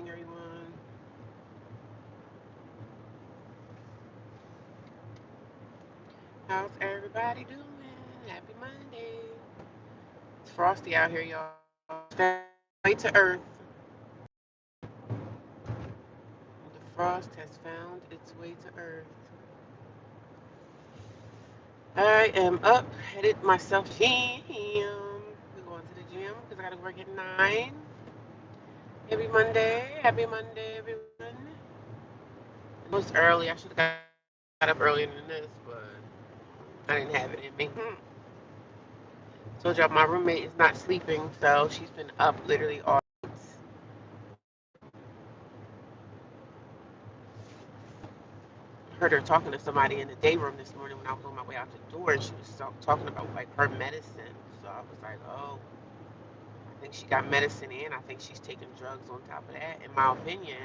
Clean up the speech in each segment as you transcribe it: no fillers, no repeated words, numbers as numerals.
everyone. How's everybody doing? Happy Monday. It's frosty out here, y'all. Way to earth. The frost has found its way to earth. I am up, headed myself to the gym. We're going to the gym because I got to work at 9. Happy Monday. Happy Monday, everyone. It was early. I should have got up earlier than this, but I didn't have it in me. Told y'all my roommate is not sleeping, so she's been up literally all night. Heard her talking to somebody in the day room this morning when I was on my way out the door, and she was talking about like her medicine. So I was like, oh, I think she got medicine and I think she's taking drugs on top of that. In my opinion,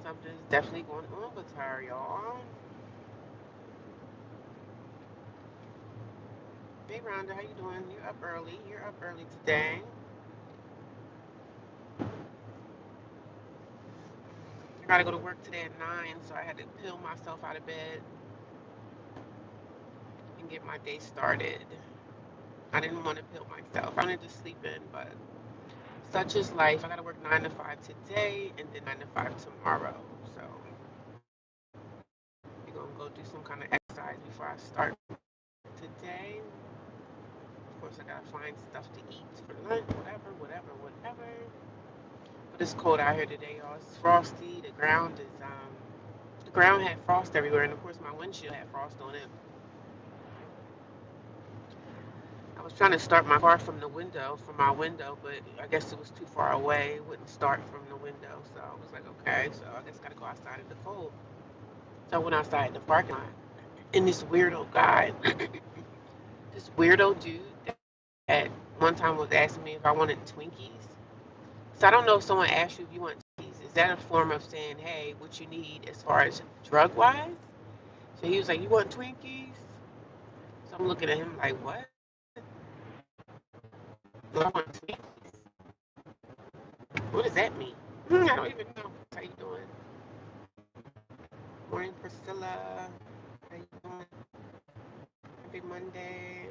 something's definitely going on with her, y'all. Hey, Rhonda, how you doing? You're up early. You're up early today. I gotta go to work today at 9, so I had to peel myself out of bed and get my day started. I didn't want to peel myself. I wanted to sleep in, but such is life. I gotta work 9 to 5 today and then 9 to 5 tomorrow. So we're gonna go do some kind of exercise before I start today. Of course, I gotta find stuff to eat for lunch, whatever. But it's cold out here today, y'all. It's frosty. The ground had frost everywhere, and of course my windshield had frost on it. I was trying to start my car from my window, but I guess it was too far away. It wouldn't start from the window, so I was like, okay, so I guess I gotta go outside in the cold. So I went outside in the parking lot, and this weirdo guy, this weirdo dude that one time was asking me if I wanted Twinkies. So I don't know if someone asked you if you want Twinkies. Is that a form of saying, hey, what you need as far as drug wise? So he was like, you want Twinkies? So I'm looking at him like, what? Do I want Twinkies? What does that mean? I don't even know. How you doing? Morning, Priscilla. How you doing? Happy Monday.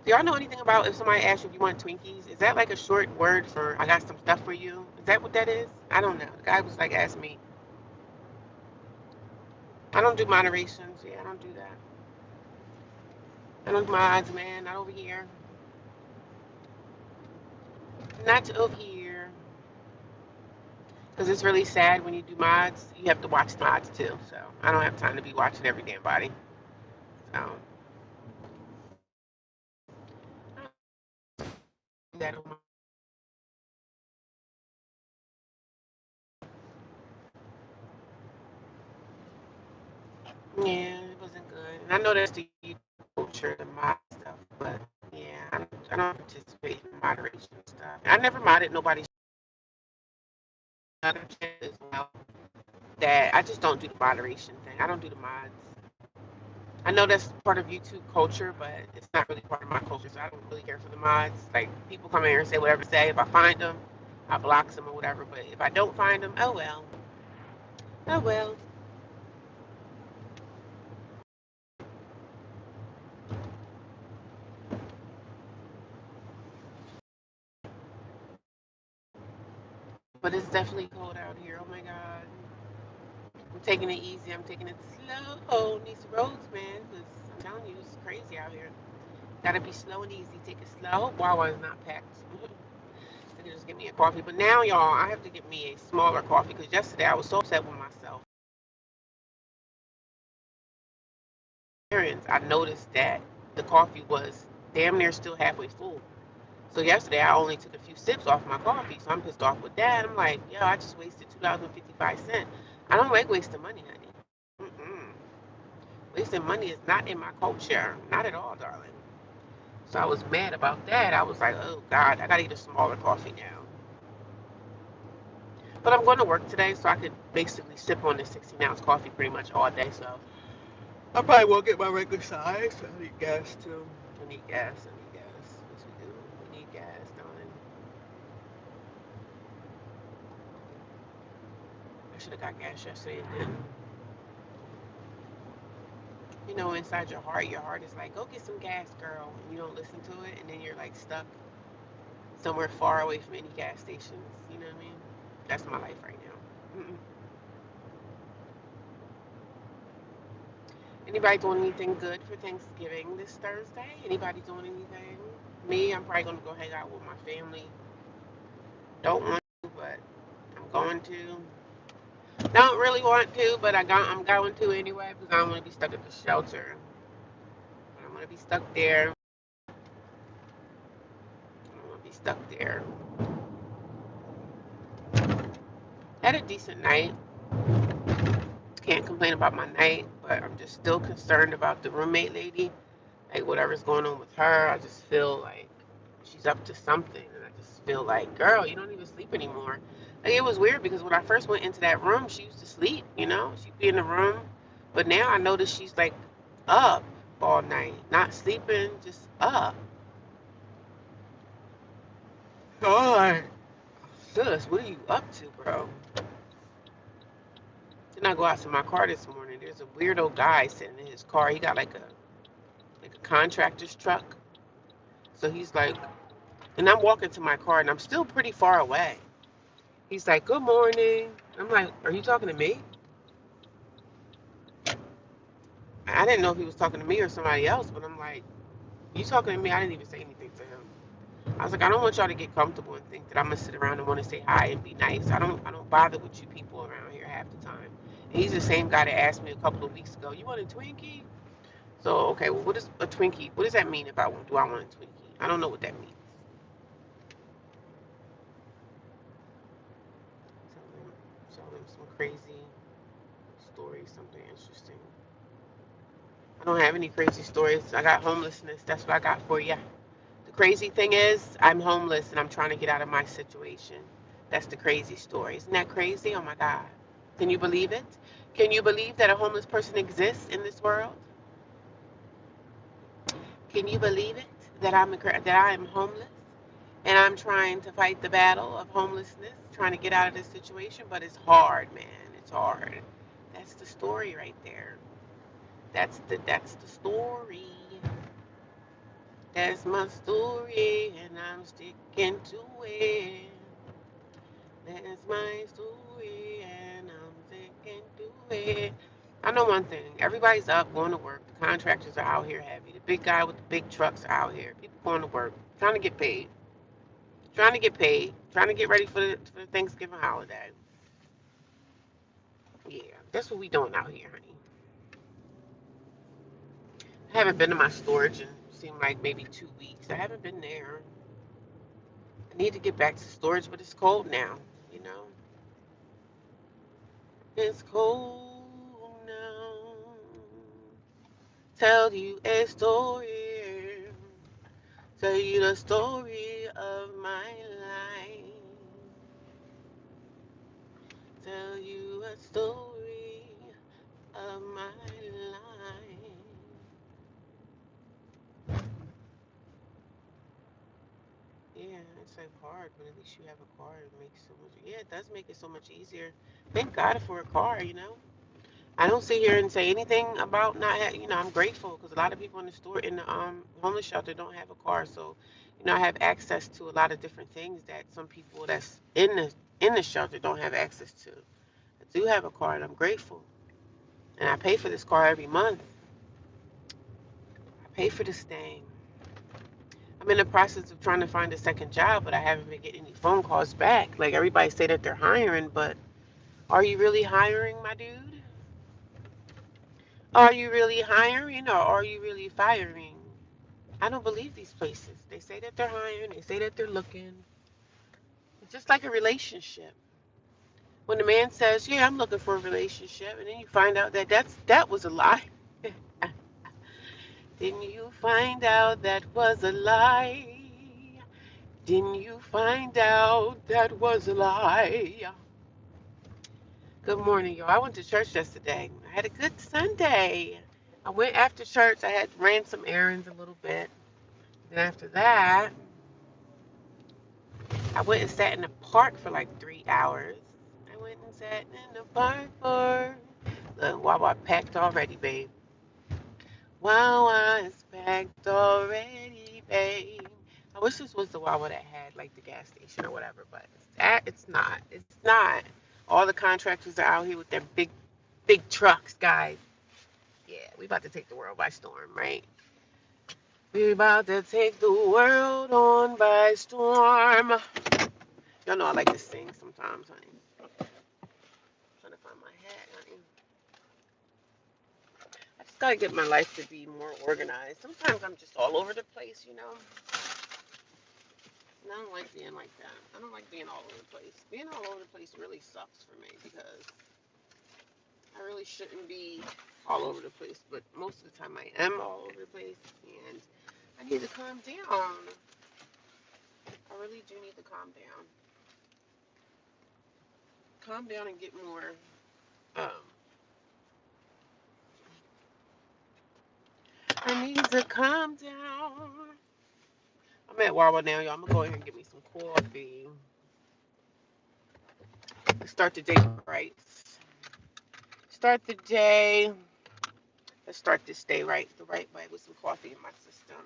Do y'all know anything about if somebody asks you if you want Twinkies? Is that like a short word for I got some stuff for you? Is that what that is? I don't know. The guy was like asking me. I don't do moderations. Yeah, I don't do that. I don't do mods, man. Not over here. Not over here. Because it's really sad when you do mods. You have to watch the mods too. So I don't have time to be watching every damn body. So that on my yeah, it wasn't good. And I know that's the YouTube culture, the mod stuff, but yeah, I don't participate in moderation stuff. I never modded nobody's other channel as well. That I just don't do the moderation thing. I don't do the mods. I know that's part of YouTube culture, but it's not really part of my culture, so I don't really care for the mods. Like people come in here and say whatever to say. If I find them, I block them or whatever. But if I don't find them, oh well, oh well. But it's definitely cold out here. Oh my god. I'm taking it easy. I'm taking it slow on these roads, man. Because I'm telling you, it's crazy out here. Gotta be slow and easy. Take it slow. I hope Wawa is not packed. They can just get me a coffee. But now, y'all, I have to get me a smaller coffee because yesterday I was so upset with myself. I noticed that the coffee was damn near still halfway full. So yesterday I only took a few sips off my coffee. So I'm pissed off with that. I'm like, yo, I just wasted $2.55. I don't like wasting money, honey. Mm-mm. Wasting money is not in my culture. Not at all, darling. So I was mad about that. I was like, oh God, I gotta get a smaller coffee now. But I'm going to work today, so I could basically sip on this 16-ounce coffee pretty much all day. So I probably won't get my regular size. I need gas too. I need gas. I need gas. Yes, we do. We need gas, darling. should have got gas yesterday and didn't. You know, inside your heart is like, go get some gas, girl. And you don't listen to it, and then you're like stuck somewhere far away from any gas stations. You know what I mean? That's my life right now. Anybody doing anything good for Thanksgiving this Thursday? Anybody doing anything? Me, I'm probably gonna go hang out with my family. Don't want to, but I'm going to. Don't really want to, but I'm going to anyway because I don't want to be stuck at the shelter. I don't want to be stuck there. I don't want to be stuck there. Had a decent night. Can't complain about my night, but I'm just still concerned about the roommate lady. Like whatever's going on with her, I just feel like she's up to something, and I just feel like, girl, you don't even sleep anymore. Like it was weird because when I first went into that room, she used to sleep. You know, she'd be in the room, but now I notice she's like up all night, not sleeping, just up. God, sis, what are you up to, bro? Then I go out to my car this morning. There's a weirdo guy sitting in his car. He got like a contractor's truck. So he's like, and I'm walking to my car, and I'm still pretty far away. He's like, good morning. I'm like, are you talking to me? I didn't know if he was talking to me or somebody else, but I'm like, you talking to me? I didn't even say anything to him. I was like, I don't want y'all to get comfortable and think that I'm gonna sit around and want to say hi and be nice. I don't bother with you people around here half the time. And he's the same guy that asked me a couple of weeks ago, you want a Twinkie? So okay, well, what is a Twinkie? What does that mean if do I want a Twinkie? I don't know what that means. Tell them some crazy story, something interesting. I don't have any crazy stories. I got homelessness. That's what I got for you. The crazy thing is, I'm homeless and I'm trying to get out of my situation. That's the crazy story. Isn't that crazy? Oh my God. Can you believe it? Can you believe that a homeless person exists in this world? Can you believe it that I am homeless and I'm trying to fight the battle of homelessness, trying to get out of this situation, but it's hard, man. It's hard. That's the story right there. That's the story. That's my story, and I'm sticking to it. That's my story, and I'm sticking to it. I know one thing. Everybody's up going to work. The contractors are out here heavy. The big guy with the big trucks are out here. People going to work, trying to get paid. Trying to get paid. Trying to get ready for the Thanksgiving holiday. Yeah, that's what we doing out here, honey. I haven't been to my storage in seemed like maybe 2 weeks. I haven't been there. I need to get back to storage, but it's cold now. You know, it's cold now. Tell you a story. Tell you the story of my life. Tell you a story of my life. Yeah, it's like hard, but at least you have a car. It makes so much. Yeah, it does make it so much easier. Thank God for a car. You know. I don't sit here and say anything about not having, I'm grateful because a lot of people in the store, in the homeless shelter don't have a car. So, I have access to a lot of different things that some people that's in the shelter don't have access to. I do have a car and I'm grateful. And I pay for this car every month. I pay for this thing. I'm in the process of trying to find a second job, but I haven't been getting any phone calls back. Like everybody say that they're hiring, but are you really hiring, my dude? Are you really hiring or are you really firing? I don't believe these places. They say that they're hiring, they say that they're looking. It's just like a relationship. When the man says, "Yeah, I'm looking for a relationship," and then you find out that was a lie. Didn't you find out that was a lie? Didn't you find out that was a lie? Good morning, y'all. I went to church yesterday. I had a good Sunday. I went after church. I had ran some errands a little bit. Then after that, I went and sat in the park for like 3 hours. I went and Sat in the park for the Wawa packed already, babe. Wawa is packed already, babe. I wish this was the Wawa that had like the gas station or whatever, but it's not. It's not. All the contractors are out here with their big trucks, guys. Yeah, we about to take the world by storm, right? We about to take the world on by storm. Y'all know I like to sing sometimes, honey. I'm trying to find my hat, honey. I just gotta get my life to be more organized. Sometimes I'm just all over the place, you know. And I don't like being like that. I don't like being all over the place. Being all over the place really sucks for me because I really shouldn't be all over the place. But most of the time I am all over the place, and I need to calm down. I really do need to calm down. Calm down and get more. Um, I need to calm down. I'm at Wawa now, y'all. I'm gonna go in here and get me some coffee. Let's start the day right. Start the day. Let's start this day right, the right way with some coffee in my system.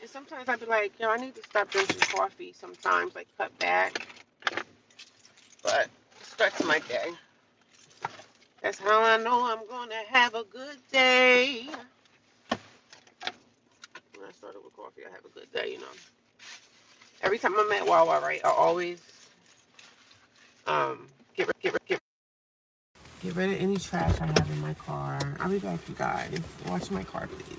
And sometimes I'd be like, yo, I need to stop drinking coffee sometimes, like cut back. But it starts my day. That's how I know I'm gonna have a good day. When I started with coffee, I have a good day, you know. Every time I'm at Wawa, right, I always get rid of any trash I have in my car. I'll be back, you guys. Watch my car, please.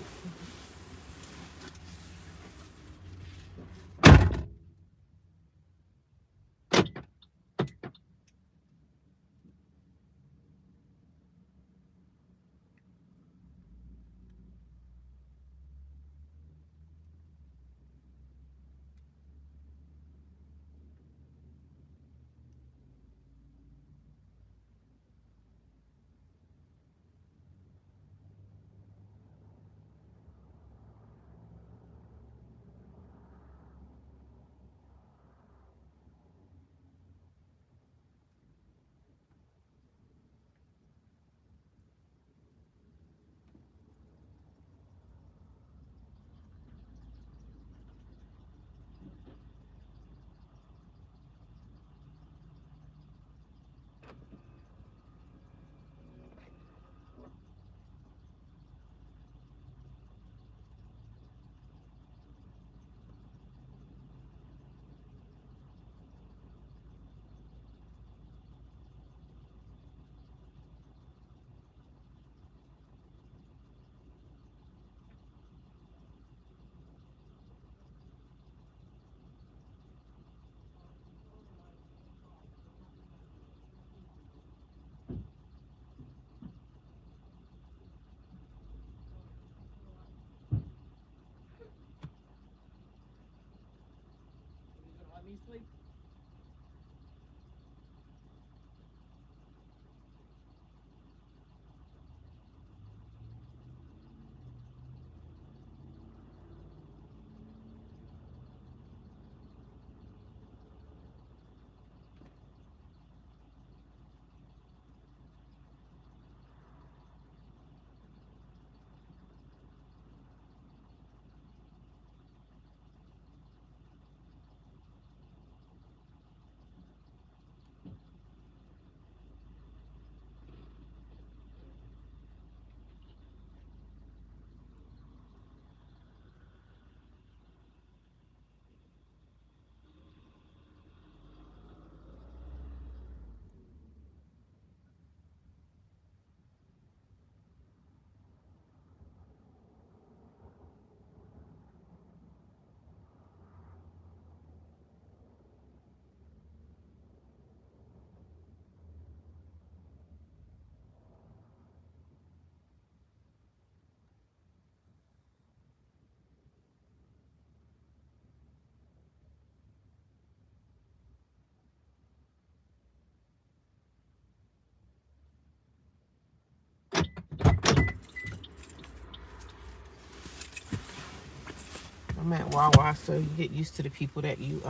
I'm at Wawa, so you get used to the people that you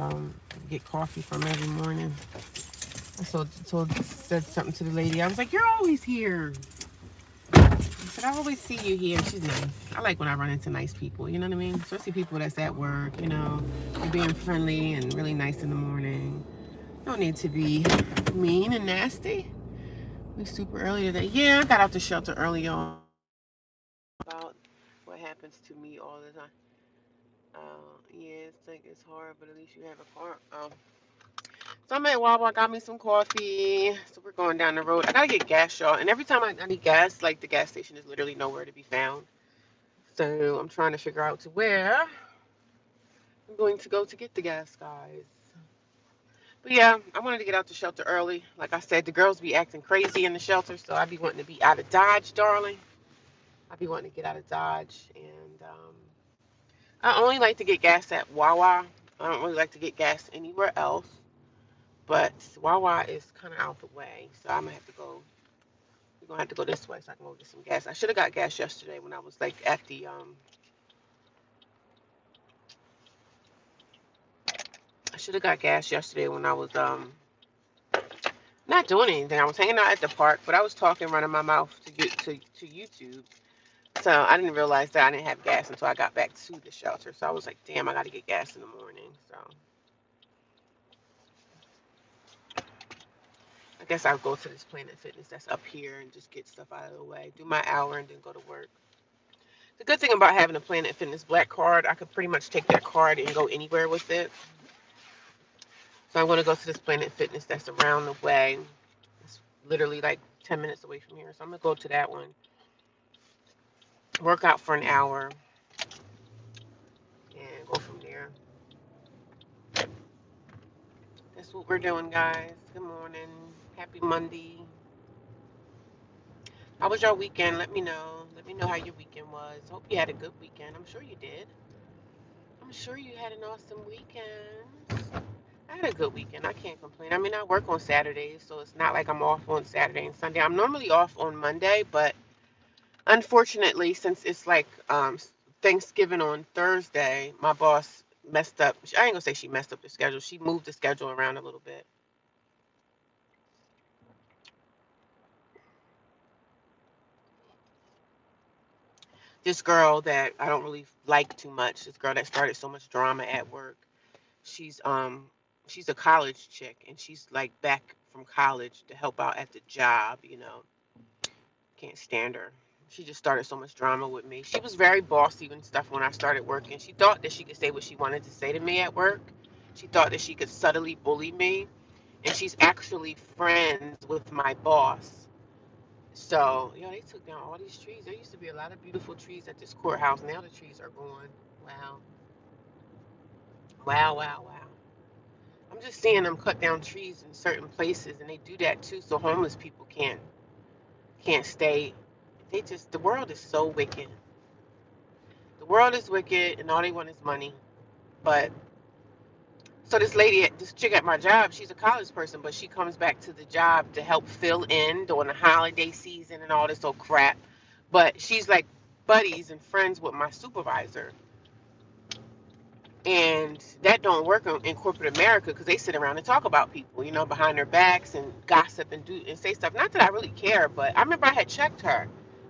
get coffee from every morning. Said something to the lady. I was like, "You're always here." I said, "I always see you here." She's nice. I like when I run into nice people. You know what I mean? Especially people that's at work. You're being friendly and really nice in the morning. No need to be mean and nasty. We super early today. Yeah, I got out the shelter early on. About what happens to me all the time. Yeah, it's hard, but at least you have a car. So I'm at Wawa, got me some coffee. So we're going down the road. I gotta get gas, y'all. And every time I need gas, like the gas station is literally nowhere to be found. So I'm trying to figure out to where I'm going to go to get the gas, guys. But yeah, I wanted to get out the shelter early. Like I said, the girls be acting crazy in the shelter, so I be wanting to be out of Dodge, darling. I be wanting to get out of Dodge, and I only like to get gas at Wawa. I don't really like to get gas anywhere else. But Wawa is kind of out the way, so I'm gonna have to go. We're gonna have to go this way so I can go get some gas. I should have got gas yesterday when I was like at the I should have got gas yesterday when I was not doing anything. I was hanging out at the park, but I was talking, running my mouth to YouTube. So I didn't realize that I didn't have gas until I got back to the shelter. So I was like, damn, I got to get gas in the morning. So I guess I'll go to this Planet Fitness that's up here and just get stuff out of the way, do my hour, and then go to work. The good thing about having a Planet Fitness Black card, I could pretty much take that card and go anywhere with it. So I'm going to go to this Planet Fitness that's around the way. It's literally like 10 minutes away from here. So I'm going to go to that one, work out for an hour, and go from there. That's what we're doing, guys. Good morning. Happy Monday. How was your weekend? Let me know. Let me know how your weekend was. Hope you had a good weekend. I'm sure you did. I'm sure you had an awesome weekend. I had a good weekend. I can't complain. I mean, I work on Saturdays, so it's not like I'm off on Saturday and Sunday. I'm normally off on Monday, but unfortunately, since it's like Thanksgiving on Thursday, my boss messed up. I ain't gonna say she messed up the schedule. She moved the schedule around a little bit. This girl that I don't really like too much, this girl that started so much drama at work, she's she's a college chick and she's like back from college to help out at the job. Can't stand her. She just started so much drama with me. She was very bossy and stuff when I started working. She thought that she could say what she wanted to say to me at work. She thought that she could subtly bully me. And she's actually friends with my boss. So, they took down all these trees. There used to be a lot of beautiful trees at this courthouse. Now the trees are gone. Wow. Wow, wow, wow. I'm just seeing them cut down trees in certain places, and they do that too, so homeless people can't stay. The world is so wicked. The world is wicked, and all they want is money. But so this chick at my job, she's a college person, but she comes back to the job to help fill in during the holiday season and all this old crap. But she's like buddies and friends with my supervisor. And that don't work in corporate America because they sit around and talk about people, behind their backs and gossip and do and say stuff. Not that I really care, but I remember I had checked her.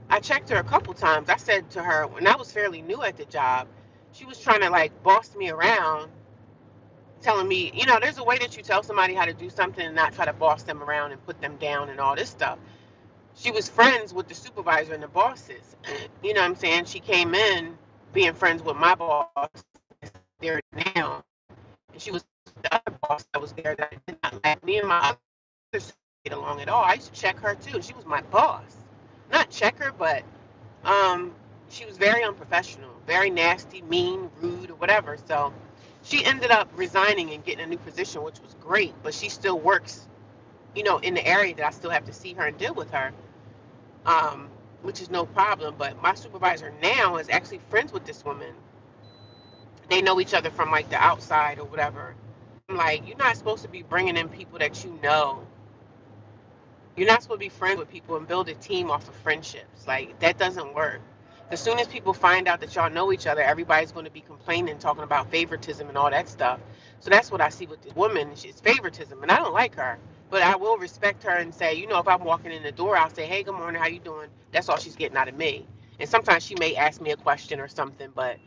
I checked her a couple times. I said to her when I was fairly new at the job, she was trying to like boss me around, telling me, there's a way that you tell somebody how to do something and not try to boss them around and put them down and all this stuff. She was friends with the supervisor and the bosses. You know what I'm saying? She came in being friends with my boss there now. And she was the other boss that was there that did not like me and my other get along at all. I used to check her too. She was my boss. Not check her, but um, she was very unprofessional, very nasty, mean, rude, or whatever. So she ended up resigning and getting a new position, which was great. But she still works, in the area that I still have to see her and deal with her, um, which is no problem. But my supervisor now is actually friends with this woman. They know each other from like the outside or whatever. I'm like, you're not supposed to be bringing in people that you know. You're not supposed to be friends with people and build a team off of friendships. Like, that doesn't work. As soon as people find out that y'all know each other, everybody's going to be complaining, talking about favoritism and all that stuff. So that's what I see with this woman. It's favoritism, and I don't like her. But I will respect her and say, if I'm walking in the door, I'll say, hey, good morning, how you doing? That's all she's getting out of me. And sometimes she may ask me a question or something, but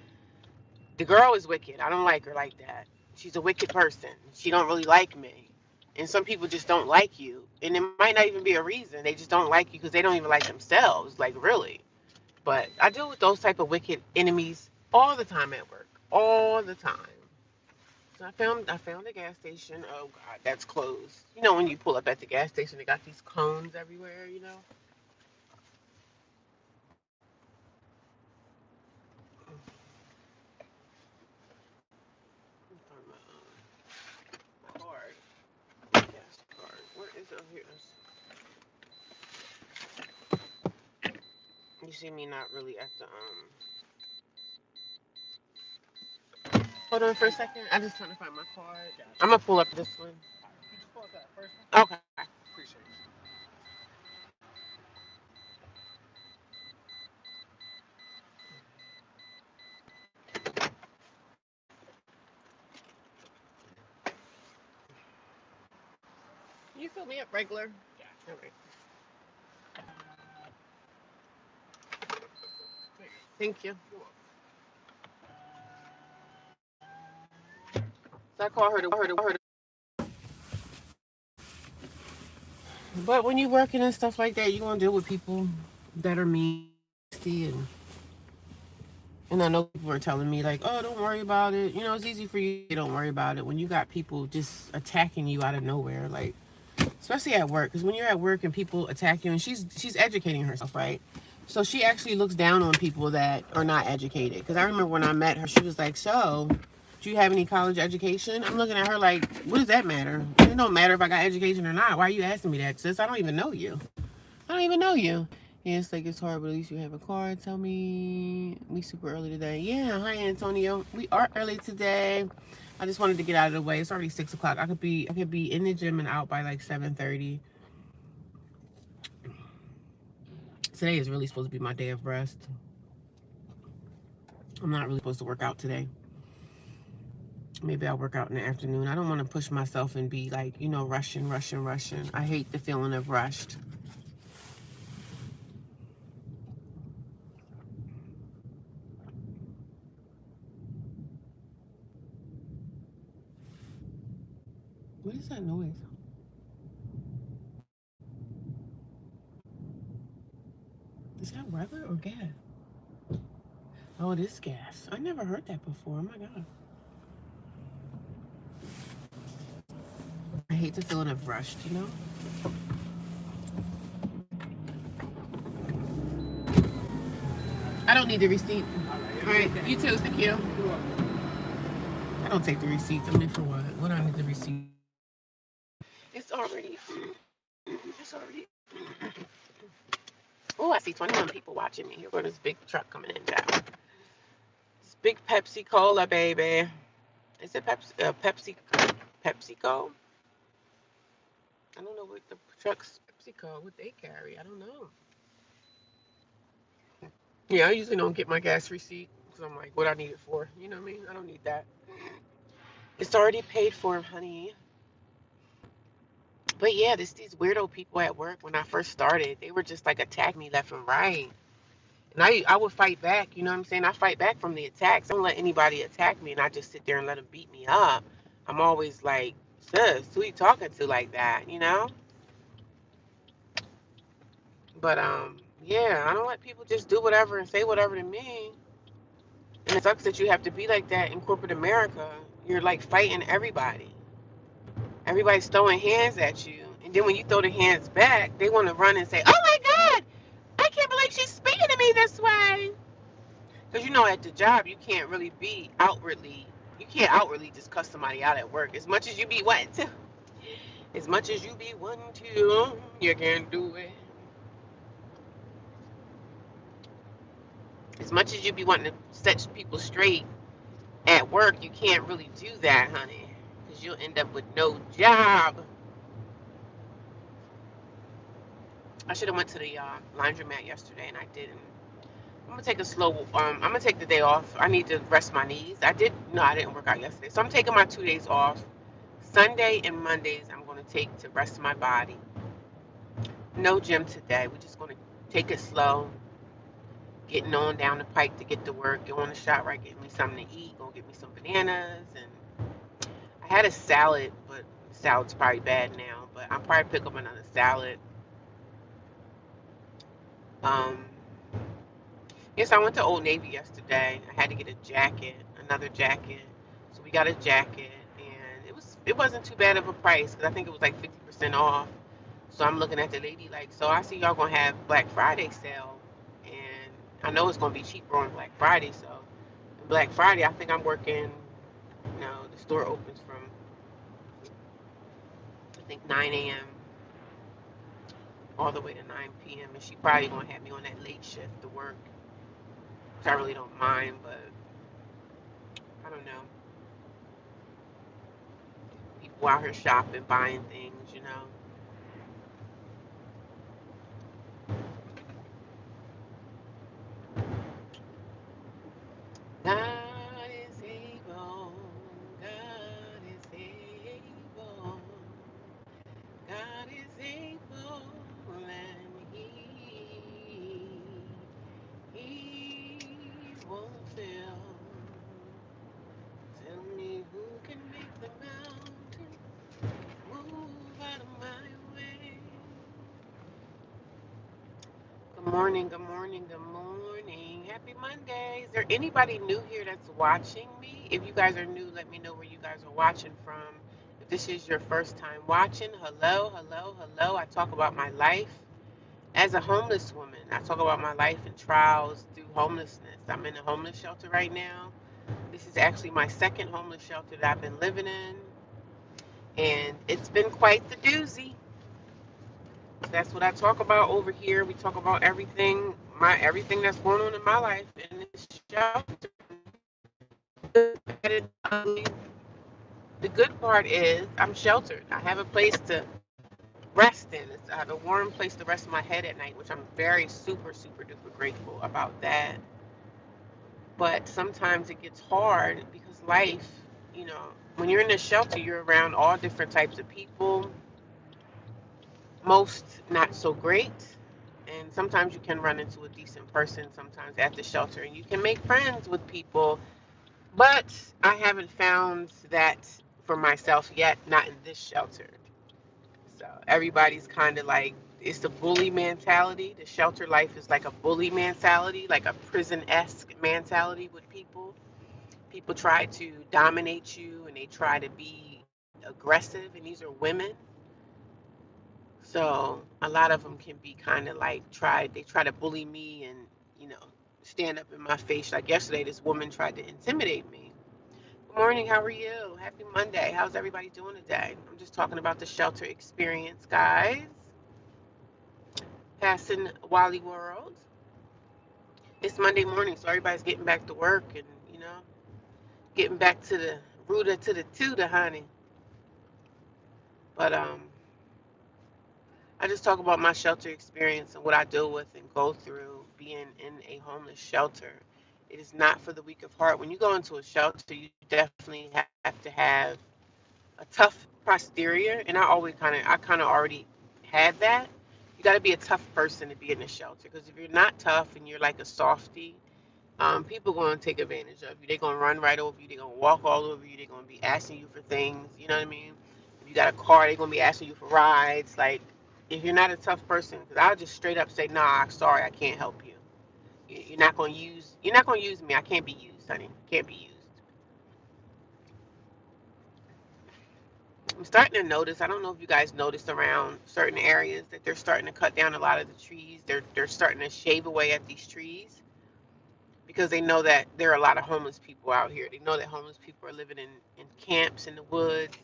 the girl is wicked. I don't like her like that. She's a wicked person. She don't really like me. And some people just don't like you. And it might not even be a reason. They just don't like you because they don't even like themselves. Like, really. But I deal with those type of wicked enemies all the time at work. All the time. So I found a gas station. Oh God, that's closed. When you pull up at the gas station, they got these cones everywhere. Let me find my card. Gas card. Where is it? Oh, here it is. You see me not really at the Hold on for a second. I'm just trying to find my card. I'm gonna pull up this one. Okay. You fill me up regular. All right. Thank you. So I call her to. But when you're working and stuff like that, you're gonna deal with people that are mean and I know people are telling me like, oh, don't worry about it. It's easy for you to don't worry about it when you got people just attacking you out of nowhere, like especially at work. Because when you're at work and people attack you, and she's educating herself, right? So she actually looks down on people that are not educated. Because I remember when I met her, she was like, so, do you have any college education? I'm looking at her like, what does that matter? It don't matter if I got education or not. Why are you asking me that, sis? I don't even know you. I don't even know you. Yeah, it's like it's hard, but at least you have a car. Tell me, we super early today. Yeah, hi Antonio. We are early today. I just wanted to get out of the way. It's already 6 o'clock. I could be in the gym and out by like 7:30. Today is really supposed to be my day of rest. I'm not really supposed to work out today. Maybe I'll work out in the afternoon. I don't want to push myself and be like, rushing. I hate the feeling of rushed. What is that noise? Is that weather or gas? Oh, it is gas. I never heard that before. Oh my God. I hate the feeling of rushed. I don't need the receipt. All right, you too. Thank you. I don't take the receipts. I mean, for what? What do I need the receipt? It's already. It's already. Oh, I see 21 people watching me. Here goes this big truck coming in down. This big Pepsi Cola, baby. Is it PepsiCo? I don't know what the truck's PepsiCo, what they carry. I don't know. Yeah, I usually don't get my gas receipt because I'm like, what I need it for. You know what I mean? I don't need that. It's already paid for, honey. But yeah, these weirdo people at work when I first started, they were just like attacking me left and right. And I would fight back, you know what I'm saying? I fight back from the attacks. I don't let anybody attack me and I just sit there and let them beat me up. I'm always like, sis, who you talking to like that? But yeah, I don't let people just do whatever and say whatever to me. And it sucks that you have to be like that in corporate America. You're like fighting everybody. Everybody's throwing hands at you. And then when you throw the hands back, they want to run and say, oh my God, I can't believe she's speaking to me this way. Because at the job, you can't really be outwardly, you can't outwardly just cuss somebody out at work. As much as you be wanting to, as much as you be wanting to, you can't do it. As much as you be wanting to set people straight at work, you can't really do that, honey. Because you'll end up with no job. I should have went to the laundromat yesterday and I didn't. I'm gonna take the day off. I need to rest my knees. I didn't work out yesterday. So I'm taking my 2 days off. Sunday and Mondays I'm gonna to take to rest my body. No gym today. We're just going to take it slow, getting on down the pike to get to work, go on the shop right, get me something to eat, go get me some bananas. And I had a salad, but salad's probably bad now, but I'll probably pick up another salad. Um, yes, I went to Old Navy yesterday. I had to get a jacket, another jacket. So we got a jacket, and it wasn't too bad of a price because I think it was like 50% off. So I'm looking at the lady like, so I see y'all gonna have Black Friday sale, and I know it's gonna be cheaper on Black Friday. So Black Friday, I think I'm working. The store opens from I think 9 a.m. all the way to 9 p.m. and she probably gonna have me on that late shift to work, which I really don't mind, but I don't know. People out here shopping, buying things. God is able. God is able. God is able, and He won't fail. Tell me who can make the mountain move out of my way. Good morning, good morning, good morning. Happy Monday. Is there anybody new here that's watching me? If you guys are new, let me know where you guys are watching from. If this is your first time watching, hello, hello, hello. I talk about my life as a homeless woman. I talk about my life and trials through homelessness. I'm in a homeless shelter right now. This is actually my second homeless shelter that I've been living in, and it's been quite the doozy. That's what I talk about over here. We talk about everything that's going on in my life in this shelter. The good part is I'm sheltered. I have a place to rest in. I have a warm place to rest my head at night, which I'm very super super duper grateful about that. But sometimes it gets hard because life, when you're in a shelter, you're around all different types of people, most not so great. And sometimes you can run into a decent person sometimes at the shelter and you can make friends with people. But I haven't found that for myself yet, not in this shelter. So everybody's kind of like, it's the bully mentality. The shelter life is like a bully mentality, like a prison-esque mentality with people. People try to dominate you and they try to be aggressive, and these are women. So a lot of them can be kind of like they try to bully me and, you know, stand up in my face. Like yesterday, this woman tried to intimidate me. Good morning, how are you? Happy Monday. How's everybody doing today? I'm just talking about the shelter experience, guys. Passing Wally World. It's Monday morning, so everybody's getting back to work and, getting back to the rooter to the tutor, honey. But I just talk about my shelter experience and what I deal with and go through being in a homeless shelter. It is not for the weak of heart. When you go into a shelter, you definitely have to have a tough posterior, and I kind of already had that. You got to be a tough person to be in a shelter because if you're not tough and you're like a softie, people going to take advantage of you. They're going to run right over you. They're going to walk all over you. They're going to be asking you for things. You know what I mean? If you got a car, they're going to be asking you for rides. Like, if you're not a tough person, because I'll just straight up say, nah, sorry, I can't help you. You're not going to use me. I can't be used, honey. Can't be used. I'm starting to notice, I don't know if you guys noticed around certain areas that they're starting to cut down a lot of the trees. They're starting to shave away at these trees because they know that there are a lot of homeless people out here. They know that homeless people are living in camps in the woods.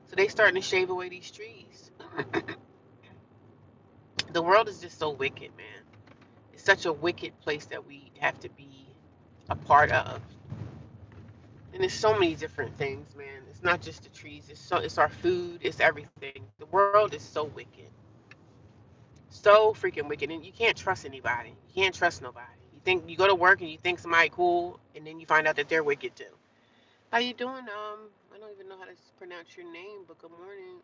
So they starting to shave away these trees. The world is just so wicked, man. It's such a wicked place that we have to be a part of. And there's so many different things, man. It's not just the trees. It's our food. It's everything. The world is so wicked. So freaking wicked. And you can't trust anybody. You can't trust nobody. You go to work and you think somebody cool and then you find out that they're wicked too. How you doing? I don't even know how to pronounce your name, but good morning.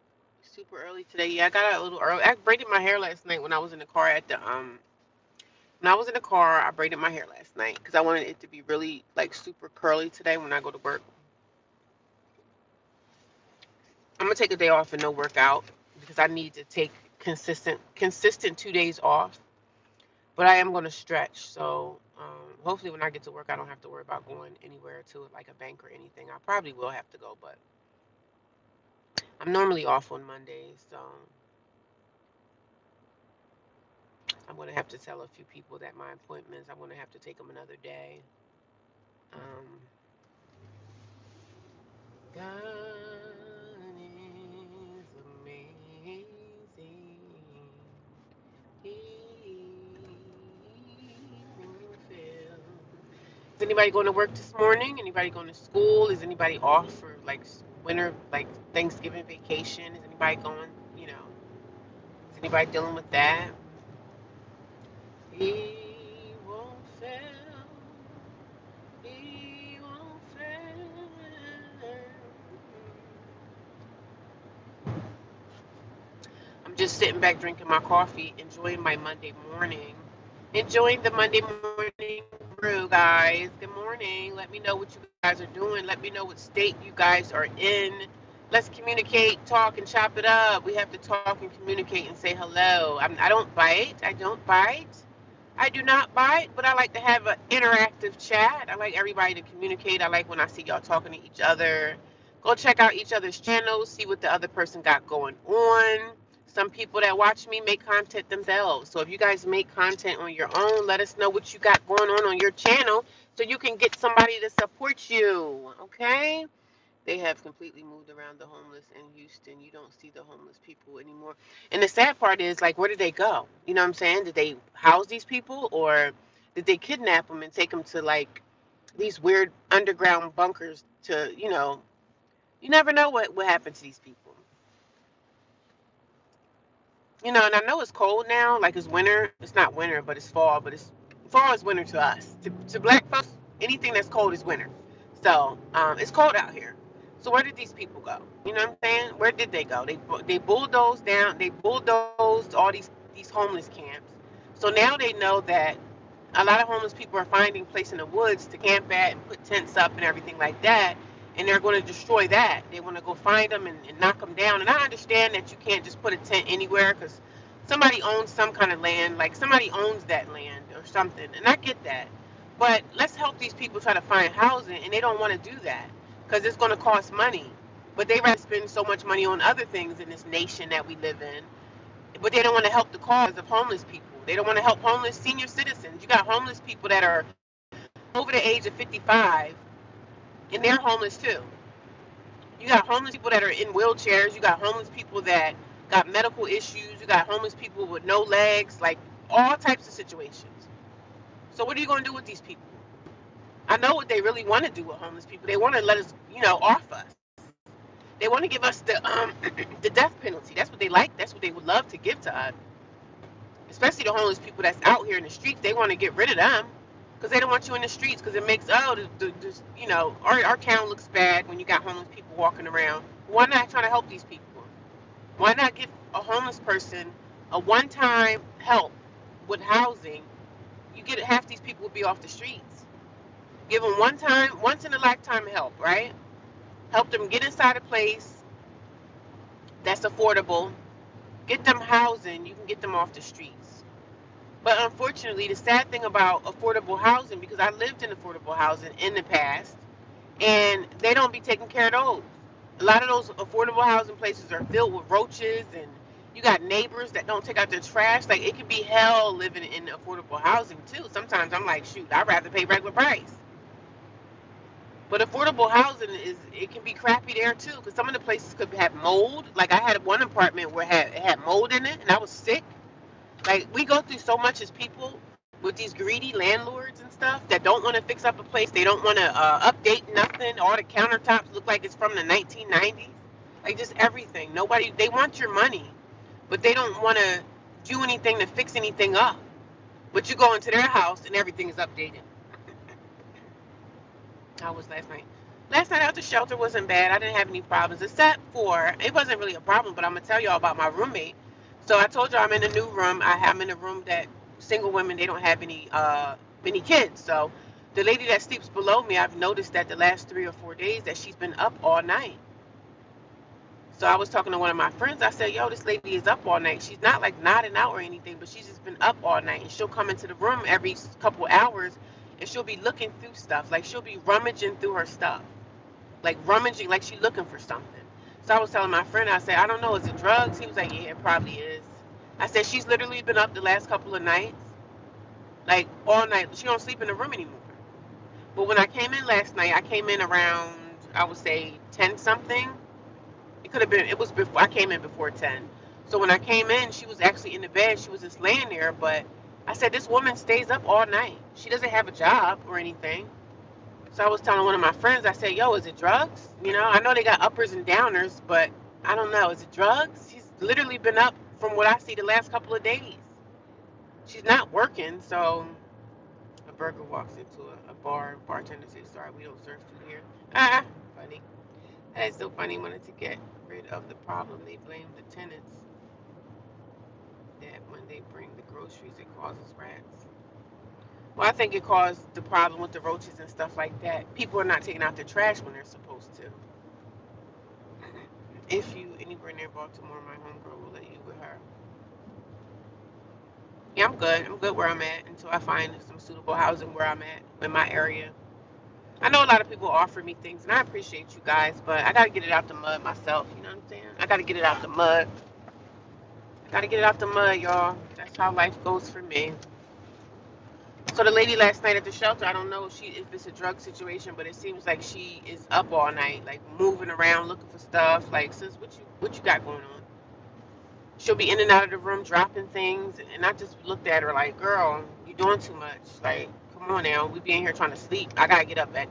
Super early today. Yeah, I got out a little early. I braided my hair last night when I was in the car at the when I was in the car, I braided my hair last night because I wanted it to be really like super curly today when I go to work. I'm gonna take a day off and no workout because I need to take consistent 2 days off. But I am gonna stretch, so hopefully when I get to work, I don't have to worry about going anywhere to like a bank or anything. I probably will have to go, but I'm normally off on Mondays, so I'm gonna have to tell a few people that my appointments. I'm gonna have to take them another day. Um, God is amazing. He will fail. Is anybody going to work this morning? Anybody going to school? Is anybody off for like winter, like Thanksgiving vacation? Is anybody going, you know, is anybody dealing with that? He won't fail. He won't fail. I'm just sitting back drinking my coffee, enjoying my Monday morning. Enjoying the Monday morning brew, guys. Good morning. Let me know what you guys are doing. Let me know what state you guys are in. Let's communicate, talk, and chop it up. We have to talk and communicate and say hello. I don't bite. I don't bite. I do not bite, but I like to have an interactive chat. I like everybody to communicate. I like when I see y'all talking to each other. Go check out each other's channels, see what the other person got going on. Some people that watch me make content themselves. So if you guys make content on your own, let us know what you got going on your channel so you can get somebody to support you. Okay? They have completely moved around the homeless in Houston. You don't see the homeless people anymore. And the sad part is, like, where did they go? You know what I'm saying? Did they house these people or did they kidnap them and take them to, like, these weird underground bunkers to, you never know what happened to these people. And I know it's cold now, like it's winter. It's not winter, but it's fall. But it's fall is winter to us. To black folks, anything that's cold is winter. So it's cold out here. So where did these people go? You know what I'm saying? Where did they go? They bulldozed down. They bulldozed all these homeless camps. So now they know that a lot of homeless people are finding place in the woods to camp at and put tents up and everything like that. And they're going to destroy that. They want to go find them and knock them down. And I understand that you can't just put a tent anywhere because somebody owns some kind of land, like somebody owns that land or something. And I get that. But let's help these people try to find housing, and they don't want to do that because it's going to cost money. But they rather spend so much money on other things in this nation that we live in, but they don't want to help the cause of homeless people. They don't want to help homeless senior citizens. You got homeless people that are over the age of 55, and they're homeless too. You got homeless people that are in wheelchairs. You got homeless people that got medical issues. You got homeless people with no legs, like all types of situations. So what are you going to do with these people? I know what they really want to do with homeless people. They want to let us, off us. They want to give us the the death penalty. That's what they like. That's what they would love to give to us. Especially the homeless people that's out here in the streets. They want to get rid of them because they don't want you in the streets because it makes our town looks bad when you got homeless people walking around. Why not try to help these people? Why not give a homeless person a one-time help with housing? You get half these people will be off the streets. Give them one time, once in a lifetime help, right? Help them get inside a place that's affordable. Get them housing. You can get them off the streets. But unfortunately, the sad thing about affordable housing, because I lived in affordable housing in the past, and they don't be taking care of those. A lot of those affordable housing places are filled with roaches, and you got neighbors that don't take out their trash. Like, it can be hell living in affordable housing too. Sometimes I'm like, shoot, I'd rather pay regular price. But affordable housing it can be crappy there too, because some of the places could have mold. Like I had one apartment where it had mold in it, and I was sick. Like, we go through so much as people with these greedy landlords and stuff that don't want to fix up a place. They don't want to update nothing. All the countertops look like it's from the 1990s. Like, just everything. Nobody, they want your money, but they don't want to do anything to fix anything up. But you go into their house and everything is updated. How was last night? Last night at the shelter wasn't bad. I didn't have any problems, except for it wasn't really a problem. But I'm gonna tell y'all about my roommate. So I told y'all I'm in a new room. I'm in a room that single women, they don't have any kids. So the lady that sleeps below me, I've noticed that the last 3 or 4 days that she's been up all night. So I was talking to one of my friends. I said, "Yo, this lady is up all night. She's not like nodding out or anything, but she's just been up all night. And she'll come into the room every couple hours, and she'll be looking through stuff. Like she'll be rummaging through her stuff, like rummaging, like she's looking for something." So I was telling my friend, I said, "I don't know, is it drugs?" He was like, "Yeah, it probably is." I said, "She's literally been up the last couple of nights, like all night. She don't sleep in the room anymore." But when I came in last night, I came in around, I would say 10 something. It could have been, it was before, I came in before 10. So when I came in, she was actually in the bed. She was just laying there. But I said, this woman stays up all night. She doesn't have a job or anything. So I was telling one of my friends, I said, "Yo, is it drugs? You know, I know they got uppers and downers, but I don't know. Is it drugs?" She's literally been up from what I see the last couple of days. She's not working. So a burger walks into a bar. Bartender says, "Sorry, we don't serve food here." Ah, funny. That is so funny. Wanted to get rid of the problem. They blame the tenants that when they bring the groceries, it causes rats. Well, I think it caused the problem with the roaches and stuff like that. People are not taking out their trash when they're supposed to. If you anywhere near Baltimore, my homegirl will let you with her. Yeah, I'm good. I'm good where I'm at until I find some suitable housing where I'm at in my area. I know a lot of people offer me things, and I appreciate you guys, but I gotta get it out the mud myself. You know what I'm saying? I gotta get it out the mud. I gotta get it out the mud, y'all. That's how life goes for me. So the lady last night at the shelter, I don't know if it's a drug situation, but it seems like she is up all night, like moving around, looking for stuff. Like, sis, what you got going on? She'll be in and out of the room dropping things, and I just looked at her like, "Girl, you doing too much. Like, come on now, we be in here trying to sleep. I gotta get up at."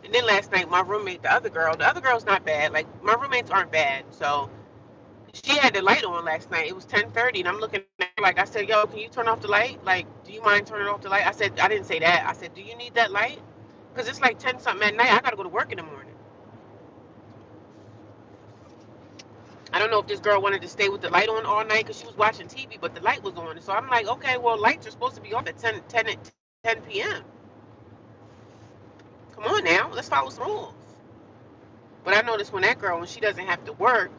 And then last night, my roommate, the other girl's not bad. Like my roommates aren't bad, so she had the light on last night. It was 10:30, and I'm looking at her like, I said, "Yo, can you turn off the light? Like, do you mind turning off the light?" I said, I didn't say that. I said, "Do you need that light? Because it's like 10 something at night. I gotta go to work in the morning." I don't know if this girl wanted to stay with the light on all night because she was watching TV, but the light was on. So I'm like, okay, well, lights are supposed to be off at 10 p.m. Come on now, let's follow some rules. But I noticed when she doesn't have to work,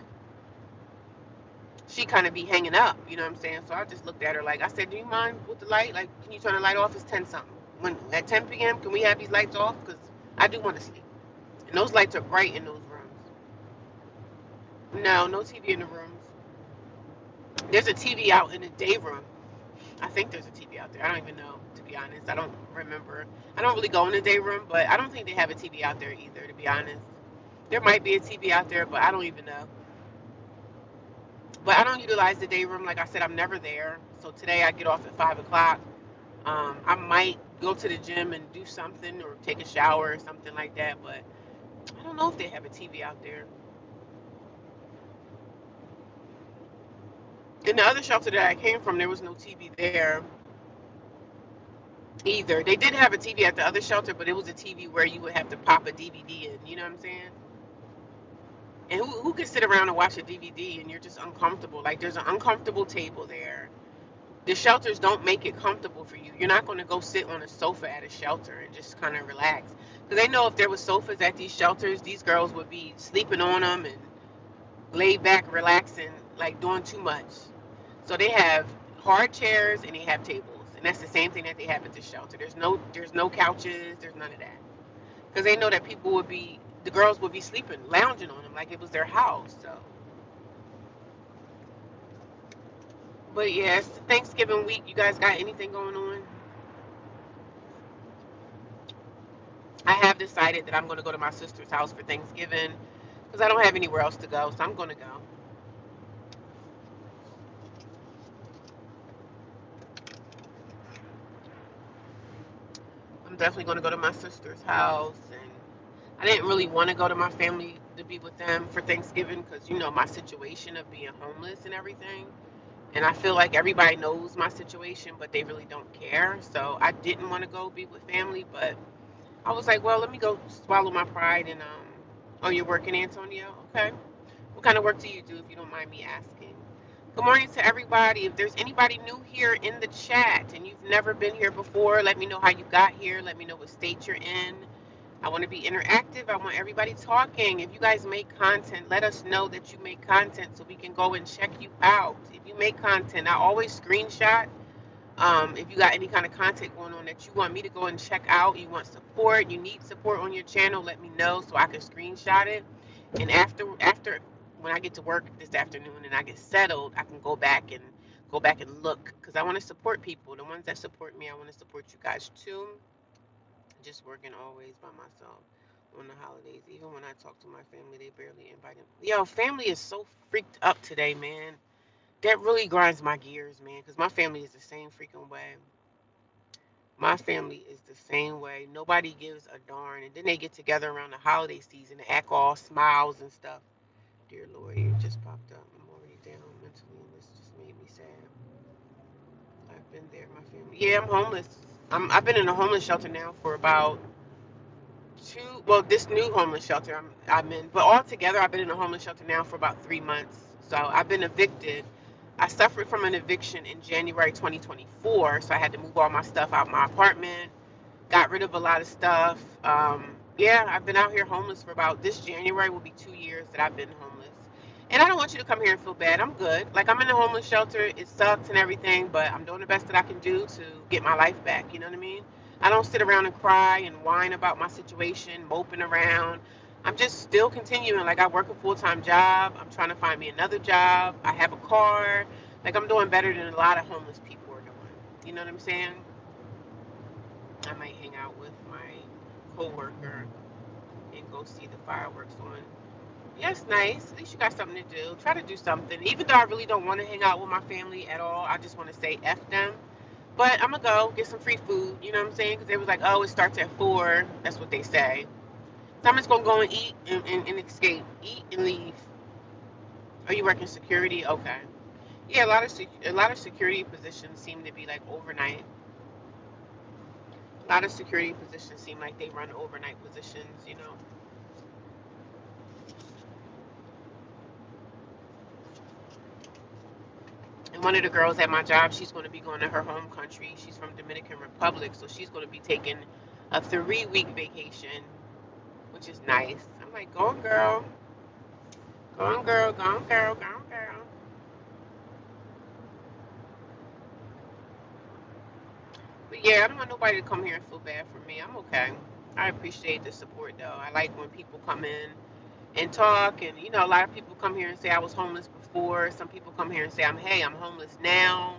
she kind of be hanging up. You know what I'm saying? So I just looked at her like, I said, "Do you mind with the light? Like, can you turn the light off? It's 10 something. When at 10 p.m., can we have these lights off? Because I do want to sleep. And those lights are bright in those rooms. No, no TV in the rooms. There's a TV out in the day room. I think there's a TV out there. I don't even know, to be honest. I don't remember. I don't really go in the day room, but I don't think they have a TV out there either, to be honest. There might be a TV out there, but I don't even know. But I don't utilize the day room. Like I said, I'm never there. So today I get off at 5 o'clock. I might go to the gym and do something or take a shower or something like that, but I don't know if they have a TV out there. In the other shelter that I came from, there was no TV there either. They did have a TV at the other shelter, but it was a TV where you would have to pop a DVD in. You know what I'm saying? And who can sit around and watch a DVD and you're just uncomfortable? Like there's an uncomfortable table there. The shelters don't make it comfortable for you. You're not going to go sit on a sofa at a shelter and just kind of relax. Because they know if there was sofas at these shelters, these girls would be sleeping on them and laid back, relaxing, like doing too much. So they have hard chairs and they have tables, and that's the same thing that they have at the shelter. There's no couches, there's none of that, because they know that the girls would be sleeping, lounging on them like it was their house. So, but yeah, it's Thanksgiving week. You guys got anything going on? I have decided that I'm going to go to my sister's house for Thanksgiving because I don't have anywhere else to go, so I'm going to go. I'm definitely going to go to my sister's house, and I didn't really want to go to my family to be with them for Thanksgiving because my situation of being homeless and everything. And I feel like everybody knows my situation, but they really don't care. So I didn't want to go be with family, but I was like, well, let me go swallow my pride and oh, you're working, Antonio? Okay. What kind of work do you do, if you don't mind me asking? Good morning to everybody. If there's anybody new here in the chat and you've never been here before, let me know how you got here. Let me know what state you're in. I want to be interactive. I want everybody talking. If you guys make content, let us know that you make content so we can go and check you out. If you make content, I always screenshot. If you got any kind of content going on that you want me to go and check out, you want support, you need support on your channel, let me know so I can screenshot it. And after when I get to work this afternoon and I get settled, I can go back and look, because I want to support people. The ones that support me, I want to support you guys too. Just working always by myself on the holidays. Even when I talk to my family, they barely invite me. Yo, family is so freaked up today, man. That really grinds my gears, man, because my family is the same freaking way. My family is the same way. Nobody gives a darn. And then they get together around the holiday season and act all smiles and stuff. Dear Lord, you just popped up. I'm already down mentally, and this just made me sad. I've been there, my family. Yeah, I'm homeless. I've been in a homeless shelter now for about this new homeless shelter I'm in, but altogether I've been in a homeless shelter now for about 3 months. So I've been evicted. I suffered from an eviction in January 2024, so I had to move all my stuff out of my apartment, got rid of a lot of stuff. Yeah, I've been out here homeless for about, this January will be 2 years that I've been homeless. And I don't want you to come here and feel bad. I'm good. Like, I'm in a homeless shelter. It sucks and everything, but I'm doing the best that I can do to get my life back. You know what I mean? I don't sit around and cry and whine about my situation, moping around. I'm just still continuing. Like, I work a full-time job. I'm trying to find me another job. I have a car. Like, I'm doing better than a lot of homeless people are doing. You know what I'm saying? I might hang out with my coworker and go see the fireworks on. Yes, nice. At least you got something to do. Try to do something. Even though I really don't want to hang out with my family at all, I just want to say F them. But I'm going to go get some free food. You know what I'm saying? Because they was like, oh, it starts at 4. That's what they say. So I'm just going to go and eat and escape. Eat and leave. Are you working security? Okay. Yeah, a lot of security positions seem to be like overnight. A lot of security positions seem like they run overnight positions, you know. And one of the girls at my job, she's going to be going to her home country. She's from Dominican Republic, so she's going to be taking a 3-week vacation, which is nice. I'm like, go on, girl. Go on, girl. Go on, girl. Go on, girl. But yeah, I don't want nobody to come here and feel bad for me. I'm okay. I appreciate the support, though. I like when people come in and talk, and a lot of people come here and say I was homeless before. Some people come here and say I'm homeless now.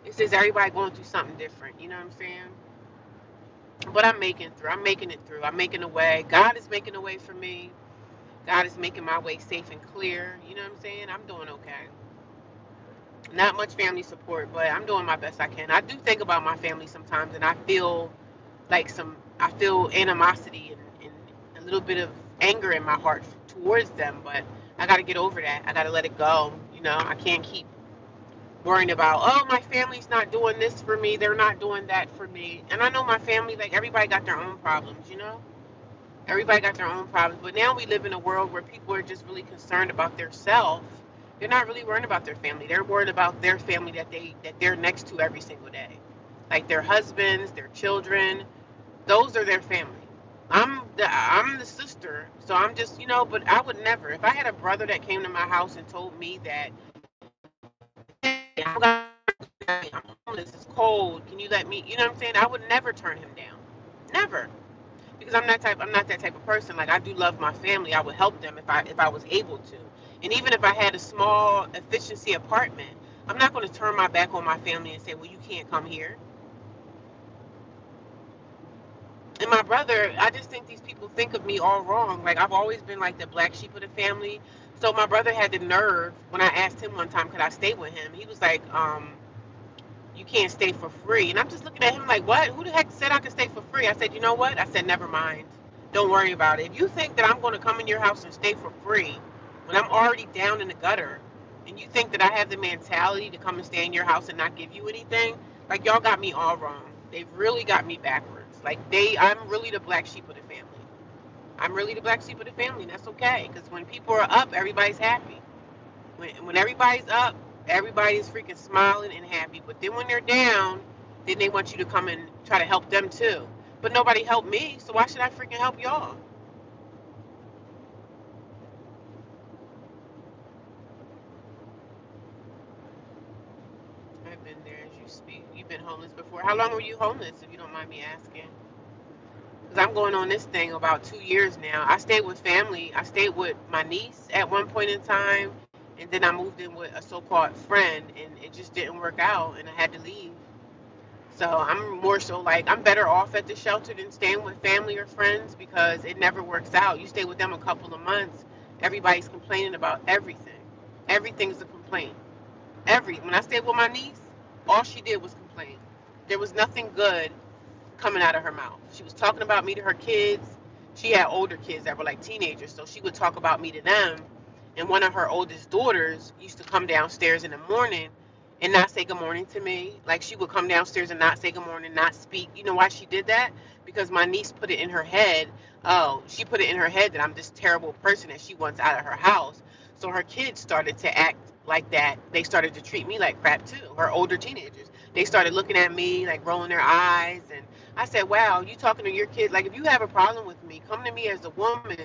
It says everybody going through something different. You know what I'm saying? But I'm making through. I'm making it through. I'm making a way. God is making a way for me. God is making my way safe and clear. You know what I'm saying? I'm doing okay. Not much family support, but I'm doing my best I can. I do think about my family sometimes, and I feel like I feel animosity and a little bit of anger in my heart towards them, but I got to get over that. I got to let it go. I can't keep worrying about, oh, my family's not doing this for me. They're not doing that for me. And I know my family, like, everybody got their own problems. Everybody got their own problems. But now we live in a world where people are just really concerned about their self. They're not really worried about their family. They're worried about their family that they're next to every single day. Like their husbands, their children, those are their family. I'm the sister, so I'm just, but I would never. If I had a brother that came to my house and told me that, hey, I'm homeless, it's cold, can you let me, you know what I'm saying? I would never turn him down. Never. Because I'm not that type of person. Like, I do love my family. I would help them if I was able to. And even if I had a small efficiency apartment, I'm not going to turn my back on my family and say, well, you can't come here. And my brother, I just think these people think of me all wrong. Like, I've always been like the black sheep of the family. So my brother had the nerve, when I asked him one time, could I stay with him? He was like, you can't stay for free. And I'm just looking at him like, what? Who the heck said I could stay for free? I said, you know what? I said, never mind. Don't worry about it. If you think that I'm going to come in your house and stay for free when I'm already down in the gutter, and you think that I have the mentality to come and stay in your house and not give you anything, like, y'all got me all wrong. They've really got me backwards. Like I'm really the black sheep of the family. I'm really the black sheep of the family, and that's okay. Because when people are up, everybody's happy. When everybody's up, everybody's freaking smiling and happy. But then when they're down, then they want you to come and try to help them too. But nobody helped me, so why should I freaking help y'all? I've been there as you speak. You've been homeless before. How long were you homeless, if you don't mind me asking? Because I'm going on this thing about 2 years now. I stayed with family. I stayed with my niece at one point in time, and then I moved in with a so-called friend, and it just didn't work out, and I had to leave. So I'm more so like I'm better off at the shelter than staying with family or friends because it never works out. You stay with them a couple of months, everybody's complaining about everything. Everything's a complaint. When I stayed with my niece, all she did was complain. There was nothing good coming out of her mouth. She was talking about me to her kids. She had older kids that were like teenagers, so she would talk about me to them. And one of her oldest daughters used to come downstairs in the morning and not say good morning to me. Like she would come downstairs and not say good morning, not speak. You know why she did that? Because my niece put it in her head. Oh, she put it in her head that I'm this terrible person that she wants out of her house. So her kids started to act like that. They started to treat me like crap too. Her older teenagers. They started looking at me like rolling their eyes, and I said, wow, you talking to your kids. Like, if you have a problem with me, come to me as a woman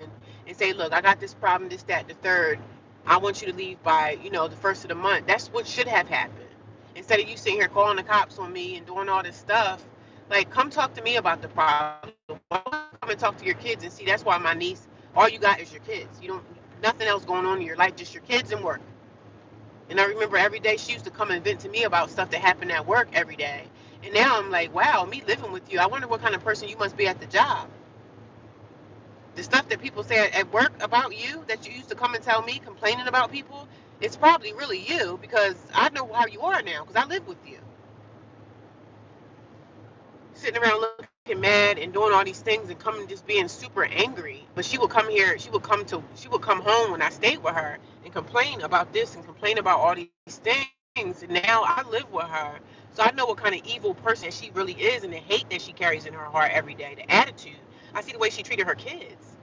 and say, look, I got this problem, this, that, the third. I want you to leave by, the first of the month. That's what should have happened. Instead of you sitting here calling the cops on me and doing all this stuff, like, come talk to me about the problem. Come and talk to your kids and see that's why my niece, all you got is your kids. You don't, nothing else going on in your life, just your kids and work. And I remember every day she used to come and vent to me about stuff that happened at work every day. And now I'm like, wow, me living with you, I wonder what kind of person you must be at the job. The stuff that people say at work about you that you used to come and tell me, complaining about people, it's probably really you because I know how you are now because I live with you. Sitting around looking mad and doing all these things and coming just being super angry. But she would come here, she would come home when I stayed with her and complain about this and complain about all these things. And now I live with her. So I know what kind of evil person she really is and the hate that she carries in her heart every day, the attitude. I see the way she treated her kids.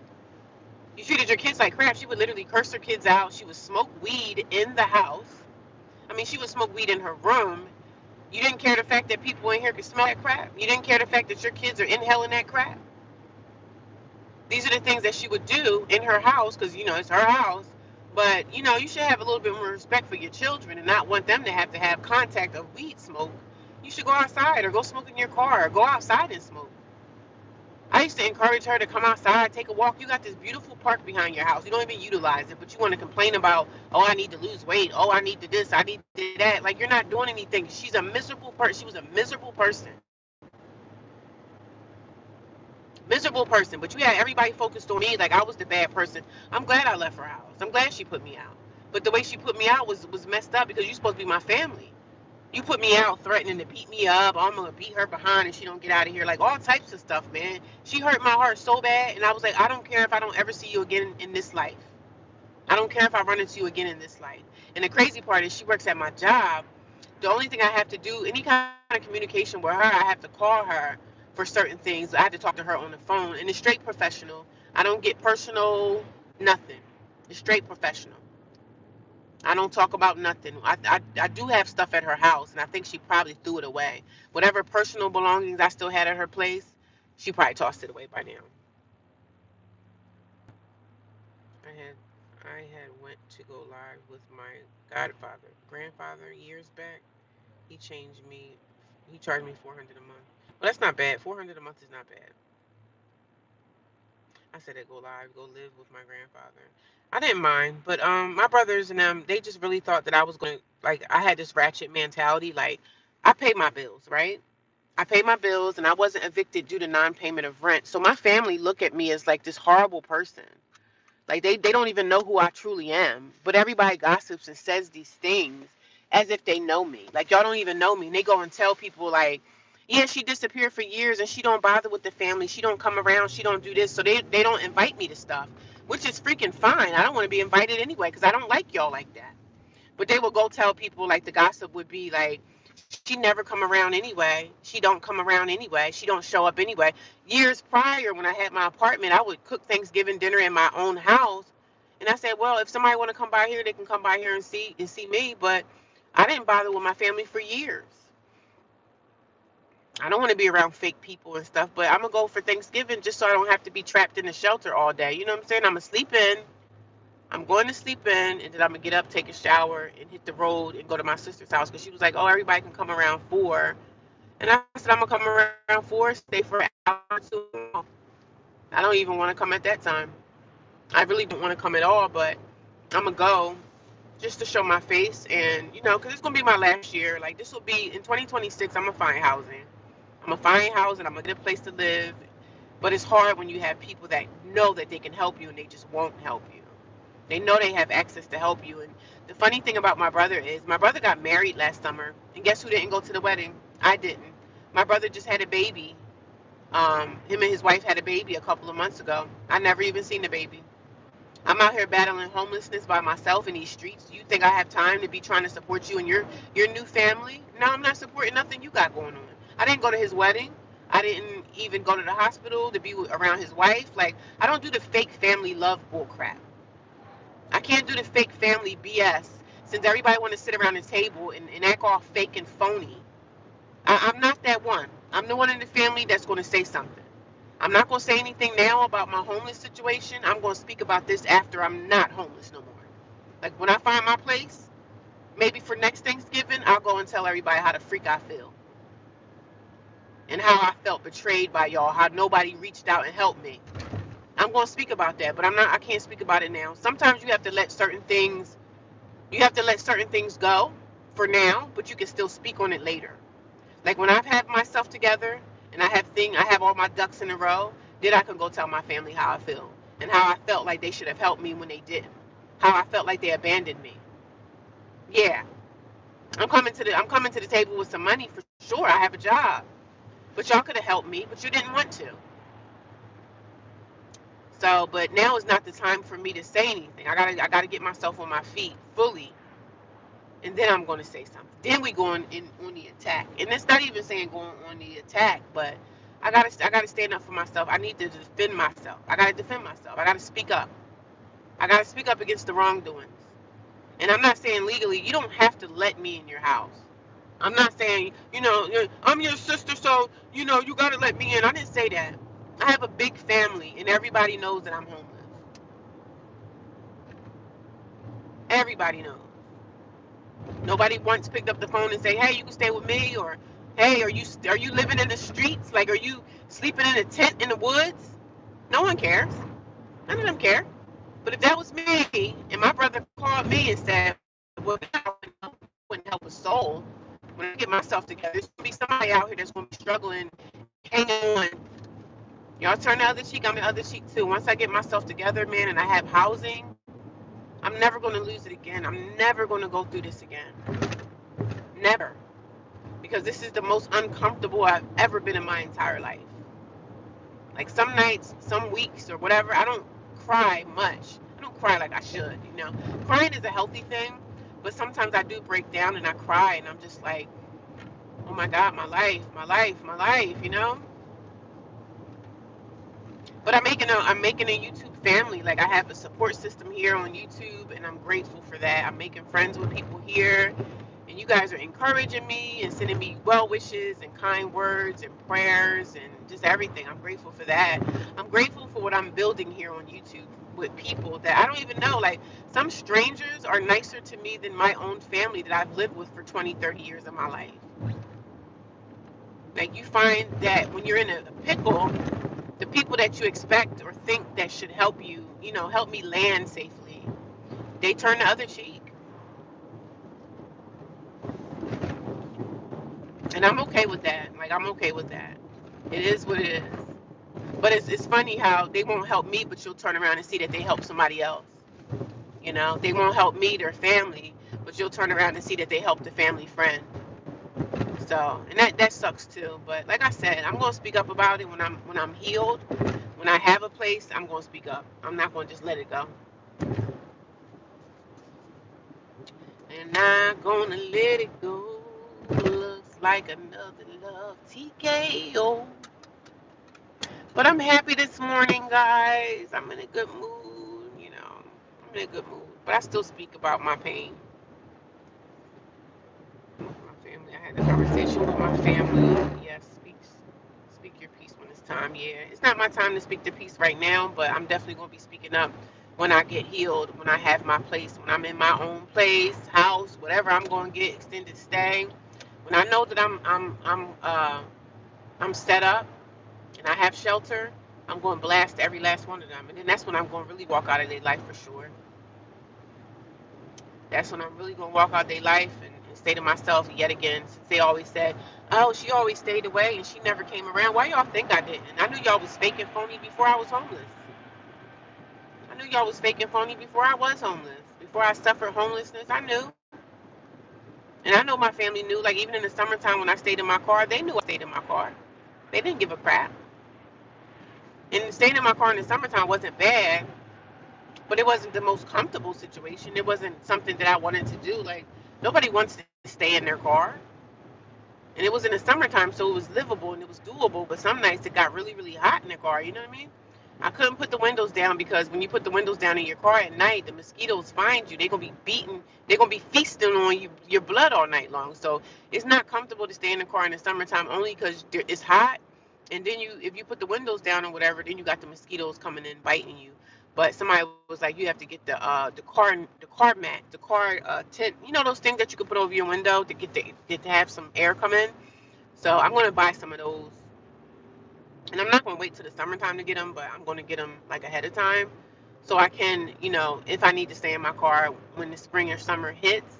She treated her kids like crap. She would literally curse her kids out. She would smoke weed in the house. I mean, she would smoke weed in her room. You didn't care the fact that people in here could smell that crap. You didn't care the fact that your kids are inhaling that crap. These are the things that she would do in her house because, it's her house. But, you should have a little bit more respect for your children and not want them to have contact of weed smoke. You should go outside or go smoke in your car or go outside and smoke. I used to encourage her to come outside, take a walk. You got this beautiful park behind your house. You don't even utilize it, but you want to complain about, oh, I need to lose weight. Oh, I need to this. I need to that. Like, you're not doing anything. She's a miserable person. She was a miserable person. Miserable person. But you had everybody focused on me like I was the bad person. I'm glad I left her house. I'm glad she put me out. But the way she put me out was messed up because you're supposed to be my family. You put me out threatening to beat me up. I'm gonna beat her behind and she don't get out of here. Like all types of stuff, man. She hurt my heart so bad, and I was like, I don't care if I don't ever see you again in this life. I don't care if I run into you again in this life. And the crazy part is, she works at my job. The only thing I have to do, any kind of communication with her, I have to call her for certain things. I have to talk to her on the phone, and it's straight professional. I don't get personal, nothing. It's straight professional. I don't talk about nothing. I do have stuff at her house, and I think she probably threw it away. Whatever personal belongings I still had at her place, she probably tossed it away by now. I had went to go live with my grandfather years back. He changed me. He charged me 400 a month. Well, that's not bad. 400 a month is not bad. I said I'd go live, go live with my grandfather. I didn't mind, but my brothers and them, they just really thought that I was going to, like, I had this ratchet mentality. Like, I paid my bills, right? I paid my bills, and I wasn't evicted due to non-payment of rent. So my family look at me as like this horrible person. Like they don't even know who I truly am. But everybody gossips and says these things as if they know me. Like y'all don't even know me. And they go and tell people like, yeah, she disappeared for years and she don't bother with the family. She don't come around. She don't do this. So they don't invite me to stuff, which is freaking fine. I don't want to be invited anyway because I don't like y'all like that. But they will go tell people like the gossip would be like, She never come around anyway. She don't come around anyway. She don't show up anyway. Years prior, when I had my apartment, I would cook Thanksgiving dinner in my own house. And I said, well, if somebody want to come by here, they can come by here and see me. But I didn't bother with my family for years. I don't want to be around fake people and stuff, but I'm going to go for Thanksgiving just so I don't have to be trapped in the shelter all day. You know what I'm saying? I'm going to sleep in. I'm going to sleep in, and then I'm going to get up, take a shower, and hit the road and go to my sister's house. Because she was like, oh, everybody can come around 4. And I said, I'm going to come around 4, stay for an hour or 2. I don't even want to come at that time. I really don't want to come at all, but I'm going to go just to show my face. And, because it's going to be my last year. Like, this will be, in 2026, I'm going to find housing. I'm going to find housing. I'm going to get a place to live. But it's hard when you have people that know that they can help you and they just won't help you. They know they have access to help you. And the funny thing about my brother is my brother got married last summer. And guess who didn't go to the wedding? I didn't. My brother just had a baby. Him and his wife had a baby a couple of months ago. I never even seen the baby. I'm out here battling homelessness by myself in these streets. You think I have time to be trying to support you and your new family? No, I'm not supporting nothing you got going on. I didn't go to his wedding. I didn't even go to the hospital to be around his wife. Like, I don't do the fake family love bull crap. I can't do the fake family BS since everybody want to sit around the table and act all fake and phony. I'm not that one. I'm the one in the family that's going to say something. I'm not going to say anything now about my homeless situation. I'm going to speak about this after I'm not homeless no more. Like, when I find my place, maybe for next Thanksgiving, I'll go and tell everybody how the freak I feel. And how I felt betrayed by y'all, how nobody reached out and helped me. I'm going to speak about that, but I can't speak about it now. Sometimes you have to let certain things go for now, but you can still speak on it later. Like, when I've had myself together and I have all my ducks in a row, then I can go tell my family how I feel and how I felt like they should have helped me when they didn't. How I felt like they abandoned me. Yeah, I'm coming to the table with some money for sure. I have a job, but y'all could have helped me, but you didn't want to. So, but now is not the time for me to say anything. I gotta get myself on my feet fully, and then I'm going to say something. Then we going on the attack, and it's not even saying going on the attack, but I gotta stand up for myself. I need to defend myself. I gotta defend myself. I gotta speak up. I gotta speak up against the wrongdoings. And I'm not saying legally you don't have to let me in your house. I'm not saying I'm your sister, so you gotta let me in. I didn't say that. I have a big family, and everybody knows that I'm homeless. Everybody knows. Nobody once picked up the phone and say, "Hey, you can stay with me," or "Hey, are you living in the streets? Like, are you sleeping in a tent in the woods?" No one cares. None of them care. But if that was me, and my brother called me and said, "Well, I wouldn't help a soul. When I get myself together, there's gonna be somebody out here that's gonna be struggling, hanging on. Y'all turn the other cheek. I'm the other cheek too. Once I get myself together, man, and I have housing, I'm never gonna lose it again. I'm never gonna go through this again. Never. Because this is the most uncomfortable I've ever been in my entire life. Like, some nights, some weeks, or whatever, I don't cry much. I don't cry like I should, Crying is a healthy thing, but sometimes I do break down and I cry, and I'm just like, oh my God, my life, my life, my life. But I'm making a YouTube family. Like, I have a support system here on YouTube, and I'm grateful for that. I'm making friends with people here, and you guys are encouraging me and sending me well wishes and kind words and prayers and just everything. I'm grateful for that. I'm grateful for what I'm building here on YouTube with people that I don't even know. Like, some strangers are nicer to me than my own family that I've lived with for 20, 30 years of my life. Like, you find that when you're in a pickle, the people that you expect or think that should help you, help me land safely, they turn the other cheek. And I'm okay with that. Like, I'm okay with that. It is what it is. But it's funny how they won't help me, but you'll turn around and see that they help somebody else. They won't help me, their family, but you'll turn around and see that they help the family friend. So, and that sucks too. But like I said, I'm gonna speak up about it when I'm healed. When I have a place, I'm gonna speak up. I'm not gonna just let it go. And not gonna let it go. like another love TKO. But I'm happy this morning, guys. I'm in a good mood, you know. I'm in a good mood. But I still speak about my pain with my family. I had the conversation with my family. Yes, speak your piece when it's time. Yeah, it's not my time to speak the piece right now, but I'm definitely going to be speaking up when I get healed, when I have my place, when I'm in my own place, house, whatever I'm going to get extended stay. When I know that I'm set up and I have shelter, I'm going to blast every last one of them. And then that's when I'm going to really walk out of their life for sure. That's when I'm really going to walk out their life and say to myself yet again, since they always said, oh, she always stayed away and she never came around. Why y'all think I didn't? I knew y'all was fake and phony before I was homeless. I knew y'all was fake and phony before I was homeless. Before I suffered homelessness, I knew. And I know my family knew, like even in the summertime when I stayed in my car, they knew I stayed in my car. They didn't give a crap. And staying in my car in the summertime wasn't bad, but it wasn't the most comfortable situation. It wasn't something that I wanted to do. Like, nobody wants to stay in their car. And it was in the summertime, so it was livable and it was doable. But some nights it got really, really hot in the car. You know what I mean? I couldn't put the windows down because when you put the windows down in your car at night, the mosquitoes find you. They're gonna be beating. They're gonna be feasting on your blood all night long. So it's not comfortable to stay in the car in the summertime only because it's hot. And then if you put the windows down or whatever, then you got the mosquitoes coming in biting you. But somebody was like, you have to get the car mat, the car tent. You know those things that you can put over your window to get to have some air come in. So I'm gonna buy some of those, and I'm not gonna wait till the summertime to get them, but I'm gonna get them like ahead of time, so I can, if I need to stay in my car when the spring or summer hits.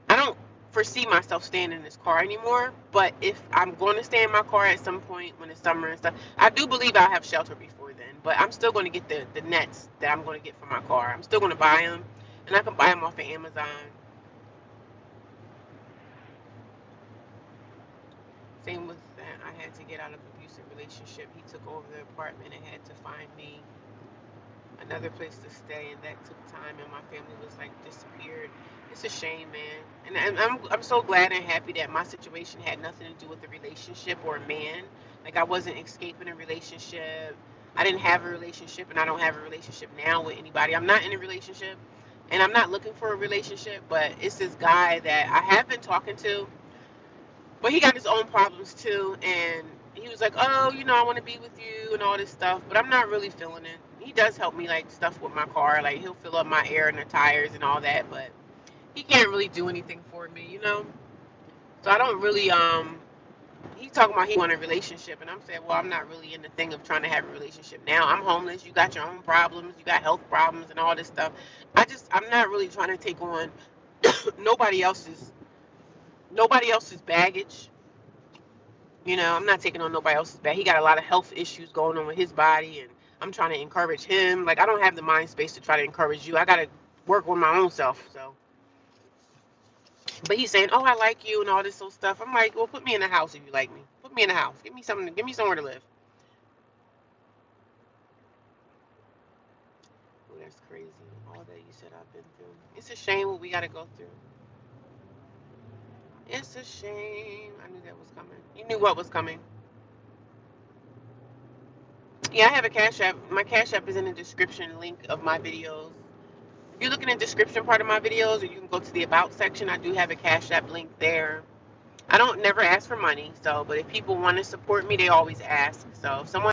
I don't foresee myself staying in this car anymore, but if I'm going to stay in my car at some point when it's summer and stuff, I do believe I'll have shelter before then. But I'm still going to get the nets that I'm going to get for my car. I'm still going to buy them, and I can buy them off of Amazon. Same with that. I had to get out of an abusive relationship. He took over the apartment and had to find me another place to stay, and that took time. And my family was like disappeared. It's a shame, man. And I'm so glad and happy that my situation had nothing to do with the relationship or a man. Like I wasn't escaping a relationship. I didn't have a relationship, and I don't have a relationship now with anybody. I'm not in a relationship, and I'm not looking for a relationship. But it's this guy that I have been talking to, but he got his own problems too, and he was like, oh, I want to be with you and all this stuff, but I'm not really feeling it. He does help me like stuff with my car, like he'll fill up my air and the tires and all that, but he can't really do anything for me. So I don't really he's talking about he want a relationship, and I'm saying, well, I'm not really in the thing of trying to have a relationship now. I'm homeless. You got your own problems. You got health problems and all this stuff. I'm not really trying to take on nobody else's baggage. I'm not taking on nobody else's back. He got a lot of health issues going on with his body, and I'm trying to encourage him. Like, I don't have the mind space to try to encourage you. I got to work on my own self. So, but he's saying, oh, I like you and all this old stuff. I'm like, well, put me in a house if you like me. Put me in a house. Give me something. Give me somewhere to live. Oh, that's crazy. All that you said I've been through. It's a shame what we got to go through. It's a shame. I knew that was coming. You knew what was coming. Yeah, I have a Cash App. My Cash App is in the description link of my videos. If you look in the description part of my videos, or you can go to the About section, I do have a Cash App link there. I don't never ask for money, but if people want to support me, they always ask. So if someone